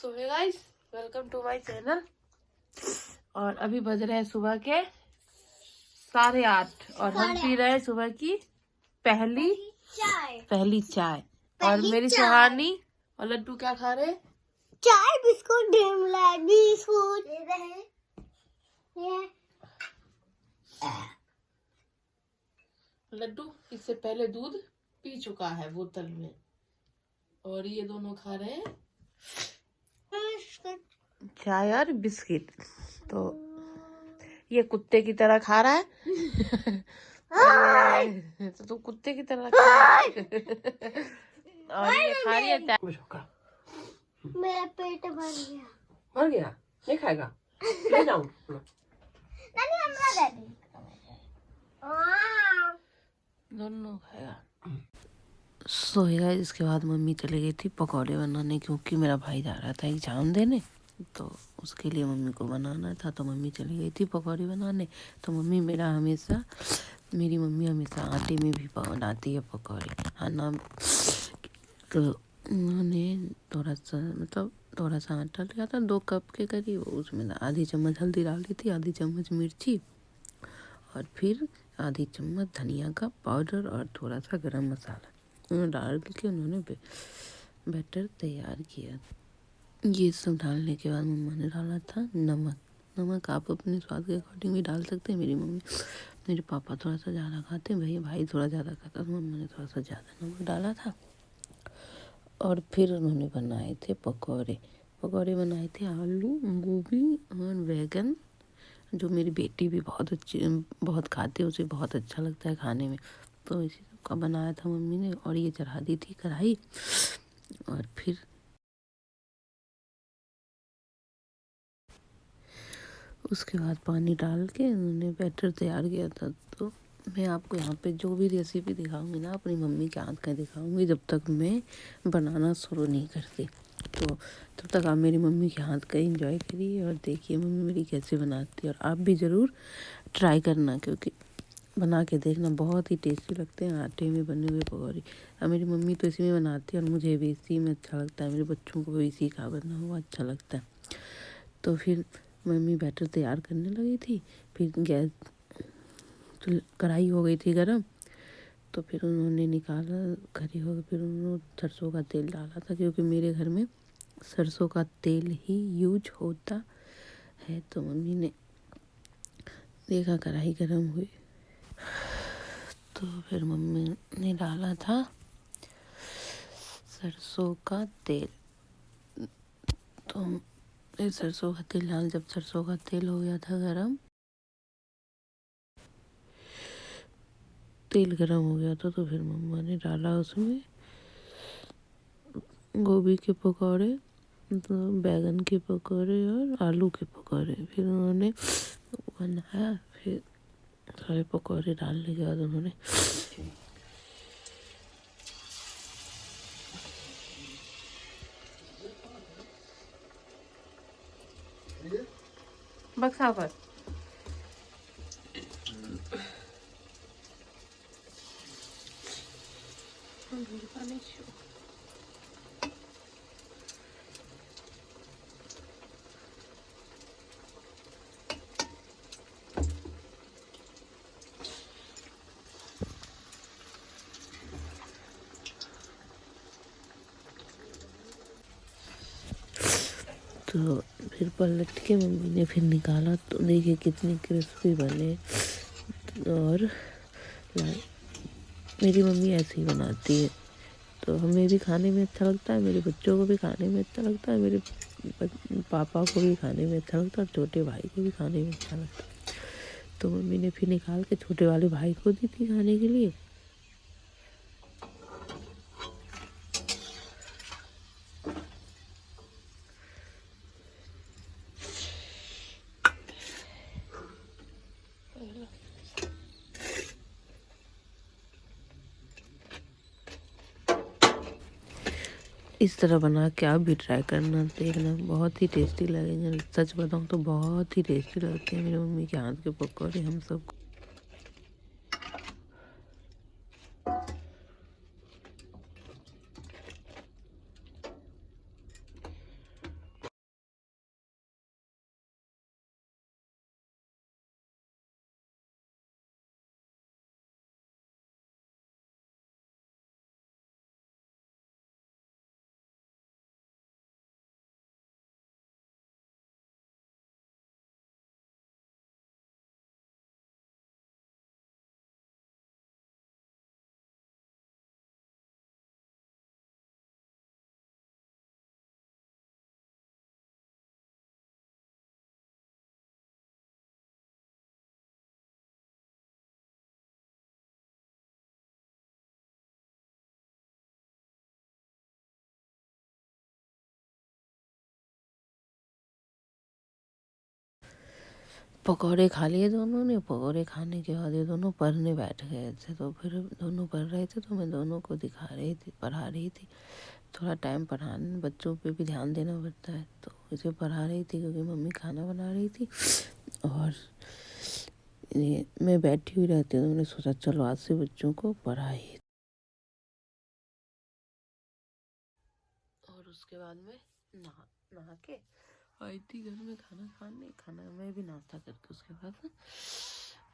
So hey guys, welcome to my channel. और अभी बज रहे हैं सुबह के 8:30 और हम पी रहे हैं सुबह की पहली चाय। और मेरी सुहानी और लड्डू क्या खा रहे हैं? चाय बिस्कुट बिस्कुट दे रहे हैं। लड्डू इससे पहले दूध पी चुका है बोतल में और ये दोनों खा रहे हैं चाय और बिस्किट। तो ये कुत्ते की तरह खा रहा है तो तू कुत्ते की तरह खा रहा है और ये खा रही है चाय। मेरा पेट भर भर गया, नहीं खाएगा? ले जाऊं? दोनों खाएगा। सोएगा। इसके बाद मम्मी चली गई थी पकौड़े बनाने, क्योंकि मेरा भाई जा रहा था एग्जाम देने, तो उसके लिए मम्मी को बनाना था। तो मम्मी चली गई थी पकौड़े बनाने। तो मेरी मम्मी हमेशा आटे में भी बनाती है पकौड़े। हाँ ना। तो उन्होंने थोड़ा सा आटा लिया था 2 कप के करीब। उसमें आधी चम्मच हल्दी डाल दी थी, आधी चम्मच मिर्ची और फिर आधी चम्मच धनिया का पाउडर और थोड़ा सा गरम मसाला डाल के उन्होंने बैटर तैयार किया। ये सब डालने के बाद मम्मा ने डाला था नमक आप अपने स्वाद के अकॉर्डिंग भी डाल सकते हैं। मेरे पापा थोड़ा सा ज़्यादा खाते हैं, भाई थोड़ा ज़्यादा खाता, तो मम्मा ने थोड़ा सा ज़्यादा नमक डाला था। और फिर उन्होंने बनाए थे पकौड़े बनाए थे आलू, गोभी और बैगन, जो मेरी बेटी भी बहुत खाती है, उसे बहुत अच्छा लगता है खाने में। तो इसी का बनाया था मम्मी ने। और ये चढ़ा दी थी कढ़ाई। और फिर उसके बाद पानी डाल के उन्होंने बैटर तैयार किया था। तो मैं आपको यहाँ पे जो भी रेसिपी दिखाऊंगी ना, अपनी मम्मी के हाथ का दिखाऊंगी, जब तक मैं बनाना शुरू नहीं करती। तो तब तक आप मेरी मम्मी के हाथ का एंजॉय करिए और देखिए मम्मी मेरी कैसे बनाती है। और आप भी ज़रूर ट्राई करना, क्योंकि बना के देखना, बहुत ही टेस्टी लगते हैं आटे में बने हुए पकौड़े। और मेरी मम्मी तो इसी में बनाती है और मुझे भी इसी में अच्छा लगता है। मेरे बच्चों को भी इसी का बना हुआ अच्छा लगता है। तो फिर मम्मी बैटर तैयार करने लगी थी। फिर गैस कढ़ाई हो गई थी गरम। तो फिर उन्होंने निकाला, खरी हो गई। फिर उन्होंने सरसों का तेल डाला था, क्योंकि मेरे घर में सरसों का तेल ही यूज होता है। तो मम्मी ने देखा कढ़ाई गरम हुई, तो फिर मम्मी ने डाला था सरसों का तेल। तो फिर सरसों का तेल डाल, जब सरसों का तेल हो गया था गरम, तेल गरम हो गया था, तो फिर मम्मा ने डाला उसमें गोभी के पकौड़े, तो बैगन के पकौड़े और आलू के पकौड़े। फिर उन्होंने बनाया। फिर सारे पकौड़े डालने के बाद उन्होंने बक्सा पर तो फिर पलट के मम्मी ने फिर निकाला, तो देखिए कितनी क्रिस्पी बने। और मेरी मम्मी ऐसे ही बनाती है, तो हमें भी खाने में अच्छा लगता है, मेरे बच्चों को भी खाने में अच्छा लगता है, मेरे पापा को भी खाने में अच्छा लगता है और छोटे भाई को भी खाने में अच्छा लगता है। तो मम्मी ने फिर निकाल के छोटे वाले भाई को दी थी खाने के लिए। इस तरह बना के आप भी ट्राई करना, देखना, बहुत ही टेस्टी लगेंगे। सच बताऊँ तो बहुत ही टेस्टी लगते हैं मेरी मम्मी के हाथ के पकौड़े हम सबको। पकौड़े खा लिए दोनों ने। पकौड़े खाने के बाद ये दोनों पढ़ने बैठ गए थे, तो फिर दोनों पढ़ रहे थे तो मैं दोनों को दिखा रही थी, पढ़ा रही थी। थोड़ा टाइम पढ़ाने, बच्चों पे भी ध्यान देना पड़ता है, तो इसे पढ़ा रही थी क्योंकि मम्मी खाना बना रही थी। और ये मैं बैठी हुई रहती हूँ, तो मैंने सोचा चलो आज से बच्चों को पढ़ाई। और उसके बाद में नहा के आई थी घर में खाना मैं भी नाश्ता करके उसके बाद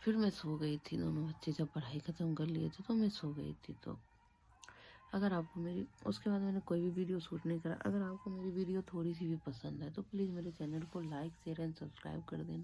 फिर मैं सो गई थी। दोनों बच्चे जब पढ़ाई ख़त्म कर लिए थे तो मैं सो गई थी। तो अगर आपको मेरी, उसके बाद मैंने कोई भी वीडियो शूट नहीं करा। अगर आपको मेरी वीडियो थोड़ी सी भी पसंद है तो प्लीज़ मेरे चैनल को लाइक शेयर एंड सब्सक्राइब कर देना।